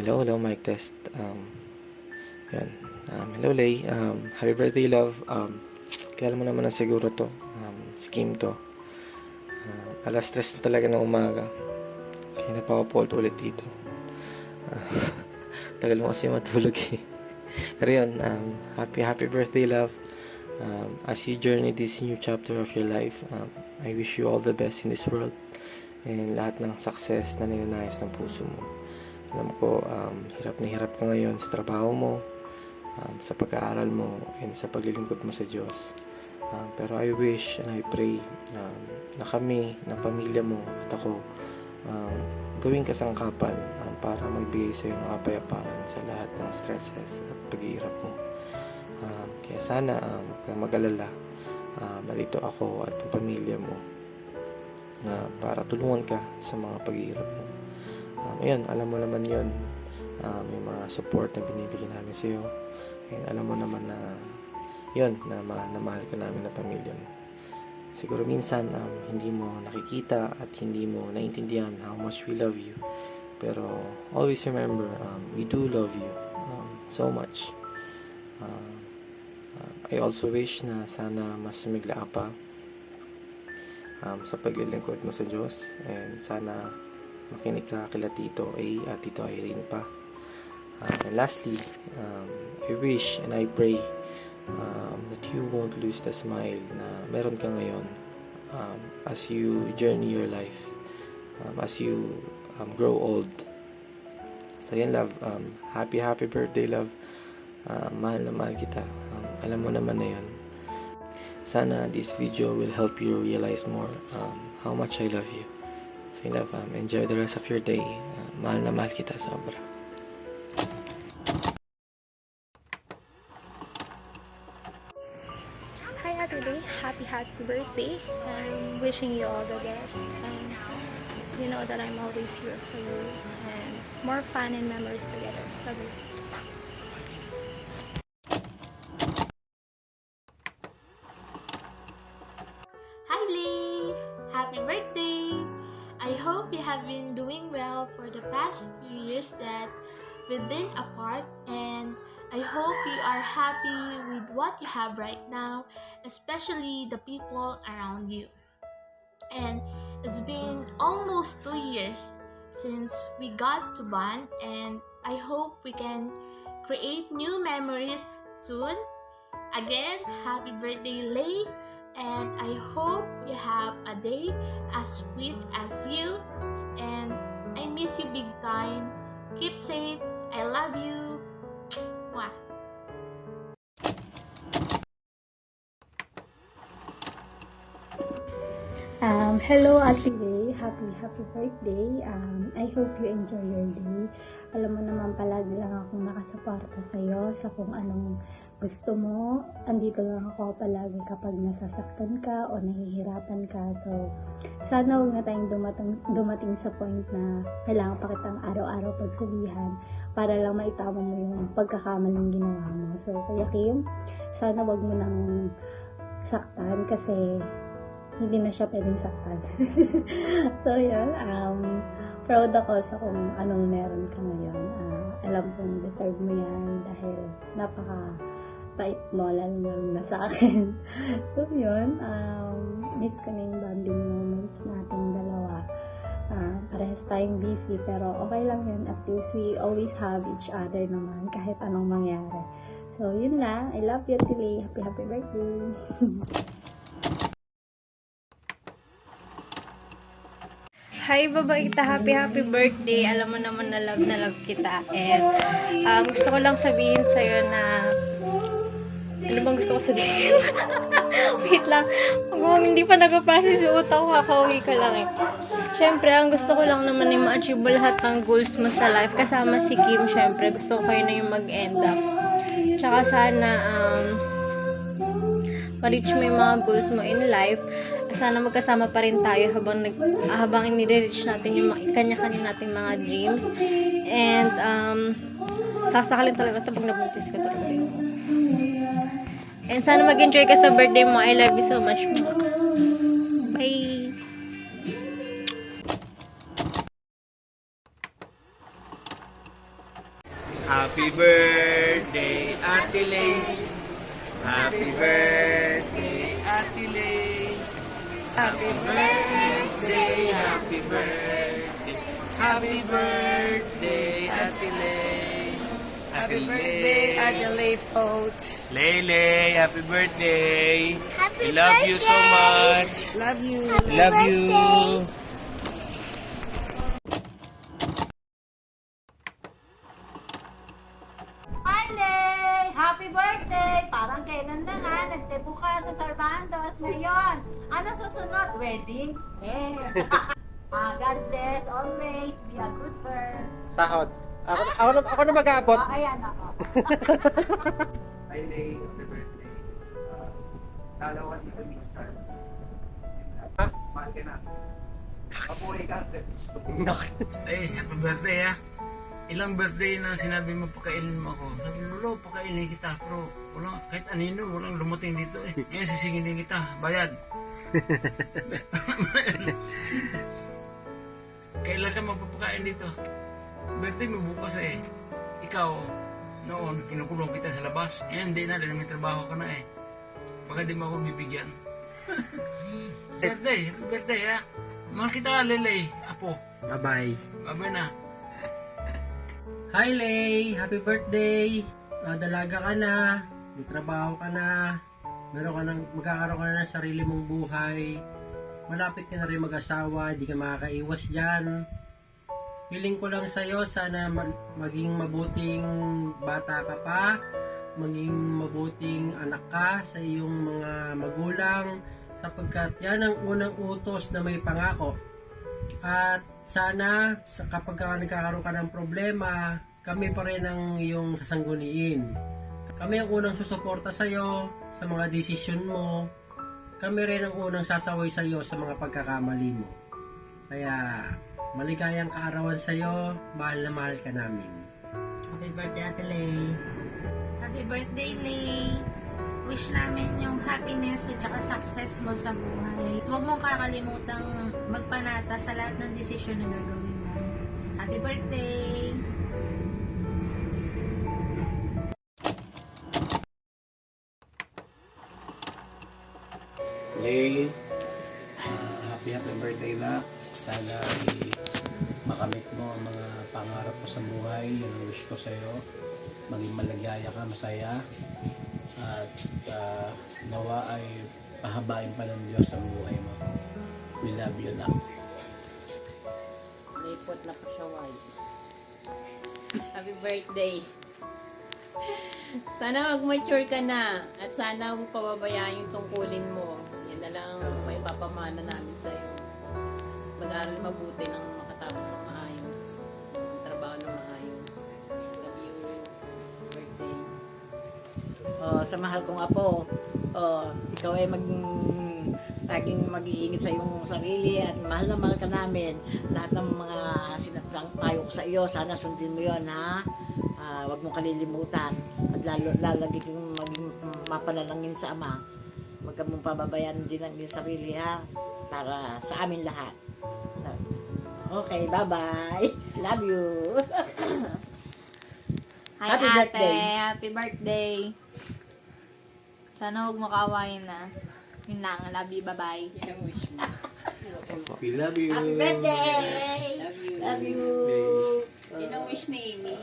Hello, mic test. Yan. Hello, Lay. Happy birthday, love. Kilala mo naman na siguro to. Si Kim to. Alas 3 na talaga ng umaga. Kaya napaka-fault ulit dito. Tagal mo kasi matulog eh. Pero yun, happy birthday, love. As you journey this new chapter of your life, I wish you all the best in this world. And lahat ng success na ninanais ng puso mo. Alam ko, hirap na hirap ka ngayon sa trabaho mo, sa pag-aaral mo, and sa paglilingkod mo sa Diyos. Pero I wish and I pray na kami, na pamilya mo at ako, gawing kasangkapan para magbigay sa iyo ng kapayapaan sa lahat ng stresses at paghihirap mo. Kaya sana, huwag kang mag-alala. Malito ako at ang pamilya mo para tulungan ka sa mga paghihirap mo. Ayun, alam mo naman yun. May mga support na binibigyan namin sa iyo. And alam mo naman na yun, na mahal ka namin na pamilya mo. Siguro minsan hindi mo nakikita at hindi mo naintindihan how much we love you. Pero always remember, we do love you so much. I also wish na sana mas sumigla pa sa paglilingkod mo sa Diyos, and sana makinig ka kila Tito A at Tito Irene pa. And lastly, I wish and I pray that you won't lose the smile na meron ka ngayon as you journey your life, as you grow old. So yan, love, happy birthday, love. Mahal na mahal kita. Alam mo naman na yun. Sana this video will help you realize more how much I love you. So love, enjoy the rest of your day. Mahal na mahal kita sobra. Hi Ate Day, happy birthday. I'm wishing you all the best. And you know that I'm always here for you. And more fun and memories together. Love you. Hi Lee! Happy birthday! I hope you have been doing well for the past few years that we've been apart, and I hope you are happy with what you have right now, especially the people around you. And it's been almost 2 years since we got to bond, and I hope we can create new memories soon. Again, happy birthday, Lay, and I hope you have a day as sweet as you, and I miss you big time. Keep safe. I love you. Mwah. Hello Ate Ray, happy birthday. I hope you enjoy your day. Alam mo naman, palagi lang akong nakasuporta sa'yo sa kung anong gusto mo. Andito lang ako palagi kapag nasasaktan ka o nahihirapan ka. So, sana huwag na tayong dumating sa point na kailangan pa kitang araw-araw pagsabihan para lang maitama mo yung pagkakamaling ginawa mo. So, Kuya Kim, sana huwag mo nang saktan kasi hindi na siya pwedeng saktan. So, yun. Proud ako sa kung anong meron ka ngayon. Alam kong deserve mo yan dahil napaka-bait mo, lalo na sa akin. So, yun. Miss ko na yung bonding moments nating dalawa. Parehas tayong busy, pero okay lang yun. At least we always have each other naman kahit anong mangyari. So, yun lang. I love you, Tilly. Happy birthday. Hi, babaita. Happy birthday. Alam mo naman na love kita. And gusto ko lang sabihin sa'yo na ano bang gusto ko sabihin? Wait lang. Hindi pa nag-process yung utak ko. Kakauwi ka lang eh. Siyempre, ang gusto ko lang naman ay ma-achieve mo lahat ng goals mo sa life. Kasama si Kim, siyempre. Gusto ko kayo na yung mag-end up. Tsaka sana ma-reach mo yung mga goals mo in life. Sana magkasama pa rin tayo habang ini-reach natin yung kanya-kanya nating mga dreams. And sasakalin talaga ito pag nabuntis ka talaga yun. And sana mag-enjoy ka sa birthday mo. I love you so much. Bye! Happy birthday, Ate Lay. Happy birthday, Ate Lay. Happy birthday, happy birthday. Happy birthday, Ate Lay. Happy birthday, Adelaide Pote. Lele, happy birthday. We love you so much. Love you. Love you. Miley! Happy birthday! Parang kailan lang ha, nagtebo ka sa Sarbandos ngayon. Ano susunod? Wedding? Eh. God bless, always be a good girl. Sahod. Ako na mag-aabot. Ayan ako. Hi, Lay. Happy birthday. Dalawa dito minsan. Mahal ka na. Mabuhay ka. Gusto ko. Ay, happy birthday ha. Ilang birthday na sinabi mo pakainin mo ako. Sabi mo, Lolo, pakainin kita. Pero wala, kahit anino, walang lumating dito eh. Ngayon sisingilin kita. Bayad. Kailan ka magpapakain dito? Birthday mo bukas eh. Ikaw, noon, kinukulong kita sa labas. Eh, hindi na, dahil may trabaho ka na eh. Baka di mo ako bibigyan. Birthday, happy birthday ha. Mahal kita, Lele. Apo. Bye-bye. Bye-bye na. Hi Lay! Happy birthday! Dalaga ka na, may trabaho ka na, magkakaroon ka na ng sarili mong buhay, malapit ka na rin mag-asawa, di ka makakaiwas dyan. Hiling ko lang sa'yo, sana maging mabuting bata ka pa, maging mabuting anak ka sa iyong mga magulang, sapagkat yan ang unang utos na may pangako. At sana kapag nagkakaroon ka ng problema, kami pa rin ang iyong sasangguniin. Kami ang unang susuporta sa iyo sa mga desisyon mo. Kami rin ang unang sasaway sa iyo sa mga pagkakamali mo. Kaya maligayang kaarawan sa iyo, mahal na mahal ka namin. Happy birthday, Ate Lay. Happy birthday, Lay. Wish namin yung happiness at saka success mo sa buhay. Huwag mong kakalimutang magpanata sa lahat ng desisyon na gagawin mo. Happy birthday! Lay, happy birthday na. Sana makamit mo ang mga pangarap mo sa buhay. Yun ang wish ko sa'yo. Maging malagaya ka, masaya. At nawa ay pahabain pa ng Diyos ang buhay mo. We love you na. Lipot na po siya, Happy birthday. Sana mag-mature ka na at sana huwag pababayaan yung tungkulin mo. Yan na lang may papamana namin sa'yo. Mag-aaral mabuti ng makatapos ng maayos. Trabaho ng maayos. Love you. Birthday. Sa mahal kong apo, ikaw ay laging mag-iingit sa iyong sarili at mahal na mahal ka namin. Lahat ng mga sinapang payo ko sa iyo, sana sundin mo yon ha. Huwag mong kalilimutan at lalagi kong maging mapanalangin sa Ama. Huwag ka mong pababayaan din ang iyong sarili ha, para sa amin lahat. Okay, bye-bye. Love you. Hi Happy ate, birthday. happy birthday. Sana huwag makawain na. Yun lang, love you, bye-bye. Yun ang wish mo. We love you. Happy birthday. Love you. Yun ang wish ni Amy.